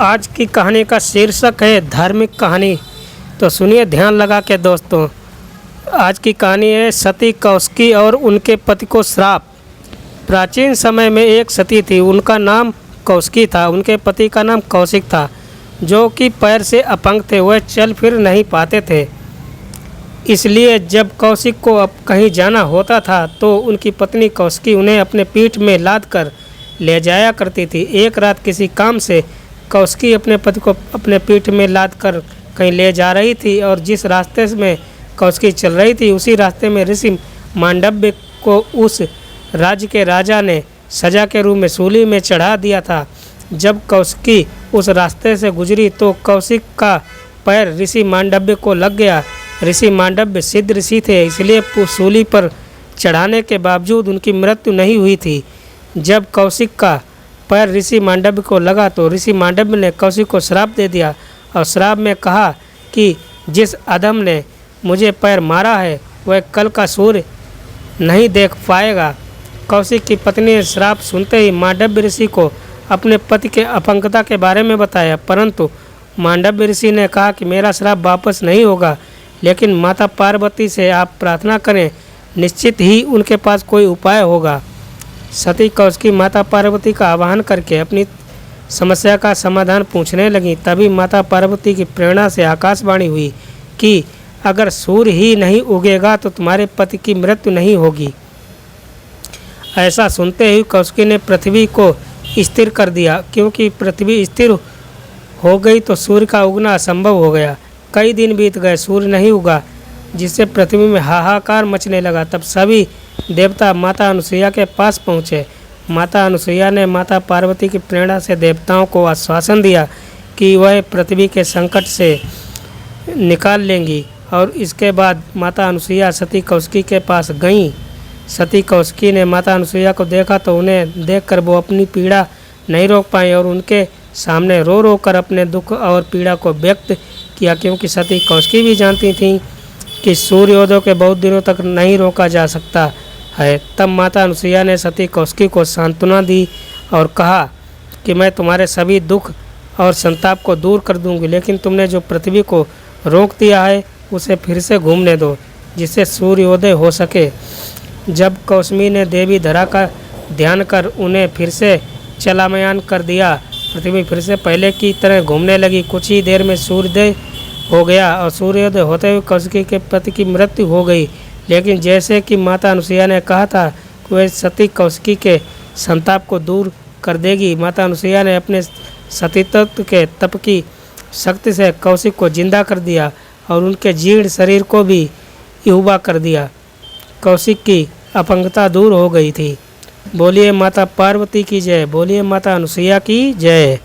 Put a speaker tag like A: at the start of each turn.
A: आज की कहानी का शीर्षक है धार्मिक कहानी। तो सुनिए ध्यान लगा के दोस्तों। आज की कहानी है सती कौशिकी और उनके पति को श्राप। प्राचीन समय में एक सती थी, उनका नाम कौशिकी था। उनके पति का नाम कौशिक था, जो कि पैर से अपंग थे, वह चल फिर नहीं पाते थे। इसलिए जब कौशिक को अब कहीं जाना होता था तो उनकी पत्नी कौशिकी उन्हें अपने पीठ में लाद कर ले जाया करती थी। एक रात किसी काम से कौशिकी अपने पति को अपने पीठ में लाद कर कहीं ले जा रही थी और जिस रास्ते में कौशिकी चल रही थी उसी रास्ते में ऋषि मांडव्य को उस राज्य के राजा ने सजा के रूप में सूली में चढ़ा दिया था। जब कौशिकी उस रास्ते से गुजरी तो कौशिक का पैर ऋषि मांडव्य को लग गया। ऋषि मांडव्य सिद्ध ऋषि थे, इसलिए सूली पर चढ़ाने के बावजूद उनकी मृत्यु नहीं हुई थी। जब कौशिक का पैर ऋषि मांडव्य को लगा तो ऋषि मांडव्य ने कौशिक को श्राप दे दिया और श्राप में कहा कि जिस अधम ने मुझे पैर मारा है वह कल का सूर्य नहीं देख पाएगा। कौशिक की पत्नी ने श्राप सुनते ही मांडव्य ऋषि को अपने पति के अपंगता के बारे में बताया, परंतु मांडव्य ऋषि ने कहा कि मेरा श्राप वापस नहीं होगा, लेकिन माता पार्वती से आप प्रार्थना करें, निश्चित ही उनके पास कोई उपाय होगा। सती कौशिकी माता पार्वती का आह्वान करके अपनी समस्या का समाधान पूछने लगी। तभी माता पार्वती की प्रेरणा से आकाशवाणी हुई कि अगर सूर्य ही नहीं उगेगा तो तुम्हारे पति की मृत्यु नहीं होगी। ऐसा सुनते ही कौशिकी ने पृथ्वी को स्थिर कर दिया, क्योंकि पृथ्वी स्थिर हो गई तो सूर्य का उगना असंभव हो गया। कई दिन बीत गए, सूर्य नहीं उगा, जिससे पृथ्वी में हाहाकार मचने लगा। तब सभी देवता माता अनुसुईया के पास पहुँचे। माता अनुसुईया ने माता पार्वती की प्रेरणा से देवताओं को आश्वासन दिया कि वह पृथ्वी के संकट से निकाल लेंगी, और इसके बाद माता अनुसुईया सती कौशिकी के पास गईं। सती कौशिकी ने माता अनुसुईया को देखा तो उन्हें देखकर वो अपनी पीड़ा नहीं रोक पाई और उनके सामने रो रो कर अपने दुख और पीड़ा को व्यक्त किया, क्योंकि सती कौशिकी भी जानती थीं कि सूर्योदय के बहुत दिनों तक नहीं रोका जा सकता है। तब माता अनुसुईया ने सती कौशिकी को सांत्वना दी और कहा कि मैं तुम्हारे सभी दुख और संताप को दूर कर दूंगी, लेकिन तुमने जो पृथ्वी को रोक दिया है उसे फिर से घूमने दो, जिससे सूर्योदय हो सके। जब कौशिकी ने देवी धरा का ध्यान कर उन्हें फिर से चलामयान कर दिया, पृथ्वी फिर से पहले की तरह घूमने लगी। कुछ ही देर में सूर्योदय हो गया और सूर्योदय होते हुए कौशिकी के पति की मृत्यु हो गई। लेकिन जैसे कि माता अनुसुईया ने कहा था कि वह सती कौशिकी के संताप को दूर कर देगी, माता अनुसुईया ने अपने सतीत्व के तप की शक्ति से कौशिक को जिंदा कर दिया और उनके जीर्ण शरीर को भी युवा कर दिया। कौशिक की अपंगता दूर हो गई थी। बोलिए माता पार्वती की जय, बोलिए माता अनुसुईया की जय।